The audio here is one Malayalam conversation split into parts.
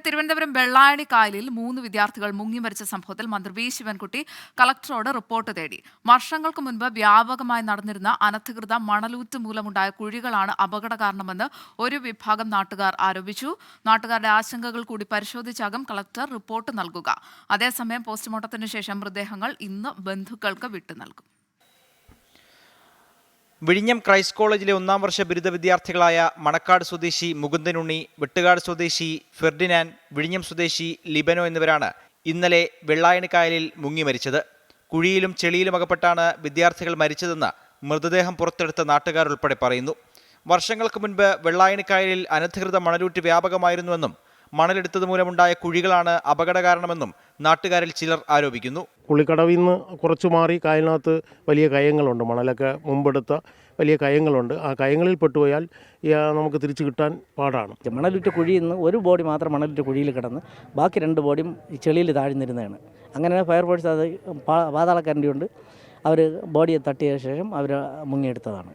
തിരുവനന്തപുരം വെള്ളായണി കായലിൽ 3 വിദ്യാർത്ഥികൾ മുങ്ങി മരിച്ച സംഭവത്തിൽ മന്ത്രി വി ശിവൻകുട്ടി കളക്ടറോട് റിപ്പോർട്ട് തേടി. വർഷങ്ങൾക്ക് മുൻപ് വ്യാപകമായി നടന്നിരുന്ന അനധികൃത മണലൂറ്റ് മൂലമുണ്ടായ കുഴികളാണ് അപകട കാരണമെന്ന് ഒരു വിഭാഗം നാട്ടുകാർ ആരോപിച്ചു. നാട്ടുകാരുടെ ആശങ്കകൾ കൂടി പരിശോധിച്ചാകും കളക്ടർ റിപ്പോർട്ട് നൽകുക. അതേസമയം പോസ്റ്റ്മോർട്ടത്തിന് ശേഷം മൃതദേഹങ്ങൾ ഇന്ന് ബന്ധുക്കൾക്ക് വിട്ടു നൽകും. വിഴിഞ്ഞം ക്രൈസ്റ്റ് കോളേജിലെ 1ാം വർഷ ബിരുദ വിദ്യാർത്ഥികളായ മണക്കാട് സ്വദേശി മുകുന്ദനുണ്ണി, വെട്ടുകാട് സ്വദേശി ഫെർഡിനാൻഡ്, വിഴിഞ്ഞം സ്വദേശി ലിബനോ എന്നിവരാണ് ഇന്നലെ വെള്ളായണി കായലിൽ മുങ്ങി മരിച്ചത്. കുഴിയിലും ചെളിയിലും അകപ്പെട്ടാണ് വിദ്യാർത്ഥികൾ മരിച്ചതെന്ന് മൃതദേഹം പുറത്തെടുത്ത നാട്ടുകാരുൾപ്പെടെ പറയുന്നു. വർഷങ്ങൾക്ക് മുൻപ് വെള്ളായണി കായലിൽ അനധികൃത മണലൂറ്റ് വ്യാപകമായിരുന്നുവെന്നും മണലെടുത്തത് മൂലമുണ്ടായ കുഴികളാണ് അപകട കാരണമെന്നും നാട്ടുകാരിൽ ചിലർ ആരോപിക്കുന്നു. കുളിക്കടവിൽ നിന്ന് കുറച്ചു മാറി കായലിനകത്ത് വലിയ കയങ്ങളുണ്ട്. മണലൊക്കെ മുമ്പെടുത്ത വലിയ കയങ്ങളുണ്ട്. ആ കയങ്ങളിൽ പെട്ടുപോയാൽ നമുക്ക് തിരിച്ചു കിട്ടാൻ പാടാണ്. മണലുറ്റ കുഴിയിൽ നിന്ന് ഒരു ബോഡി മാത്രം മണലുറ്റ കുഴിയിൽ കിടന്ന് ബാക്കി 2 ബോഡിയും ചെളിയിൽ താഴ്ന്നിരുന്നതാണ്. അങ്ങനെ ഫയർഫോഴ്സ് അത് പാതാളക്കരണ്ടി കൊണ്ട് അവർ ബോഡിയെ തട്ടിയ ശേഷം അവർ മുങ്ങിയെടുത്തതാണ്.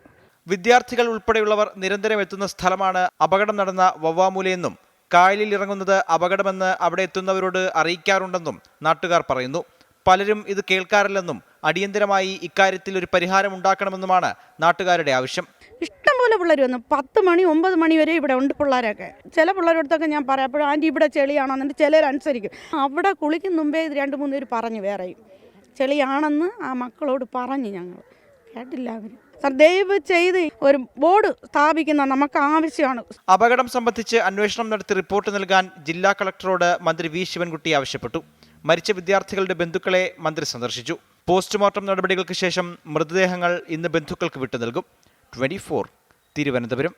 വിദ്യാർത്ഥികൾ ഉൾപ്പെടെയുള്ളവർ നിരന്തരം എത്തുന്ന സ്ഥലമാണ് അപകടം നടന്ന വവ്വാമൂലയെന്നും കായലിൽ ഇറങ്ങുന്നത് അപകടമെന്ന് അവിടെ എത്തുന്നവരോട് അറിയിക്കാറുണ്ടെന്നും നാട്ടുകാർ പറയുന്നു. പലരും ഇത് കേൾക്കാറില്ലെന്നും അടിയന്തരമായി ഇക്കാര്യത്തിൽ ഒരു പരിഹാരം ഉണ്ടാക്കണമെന്നുമാണ് നാട്ടുകാരുടെ ആവശ്യം. ഇഷ്ടംപോലെ പിള്ളേർ വന്നു. 10 മണി 9 മണി വരെ ഇവിടെ ഉണ്ട് പിള്ളേരൊക്കെ. ചില പിള്ളേരോടത്തൊക്കെ ഞാൻ പറയാം, അപ്പോഴും ആൻറ്റി ഇവിടെ ചെളിയാണോ എന്നിട്ട് ചിലരനുസരിക്കും. അവിടെ കുളിക്കും മുമ്പേ ഇത് 2-3 പേര് പറഞ്ഞു വേറെയും ചെളിയാണെന്ന് ആ മക്കളോട് പറഞ്ഞു. ഞങ്ങൾ കേട്ടില്ല. അവർ ദയവ് ചെയ്ത് ഒരു ബോർഡ് സ്ഥാപിക്കുന്ന നമുക്ക് ആവശ്യമാണ്. അപകടം സംബന്ധിച്ച് അന്വേഷണം നടത്തി റിപ്പോർട്ട് നൽകാൻ ജില്ലാ കളക്ടറോട് മന്ത്രി വി ശിവൻകുട്ടി ആവശ്യപ്പെട്ടു. മരിച്ച വിദ്യാർത്ഥികളുടെ ബന്ധുക്കളെ മന്ത്രി സന്ദർശിച്ചു. പോസ്റ്റ്മോർട്ടം നടപടികൾക്ക് ശേഷം മൃതദേഹങ്ങൾ ഇന്ന് ബന്ധുക്കൾക്ക് വിട്ടു നൽകും. 24 തിരുവനന്തപുരം.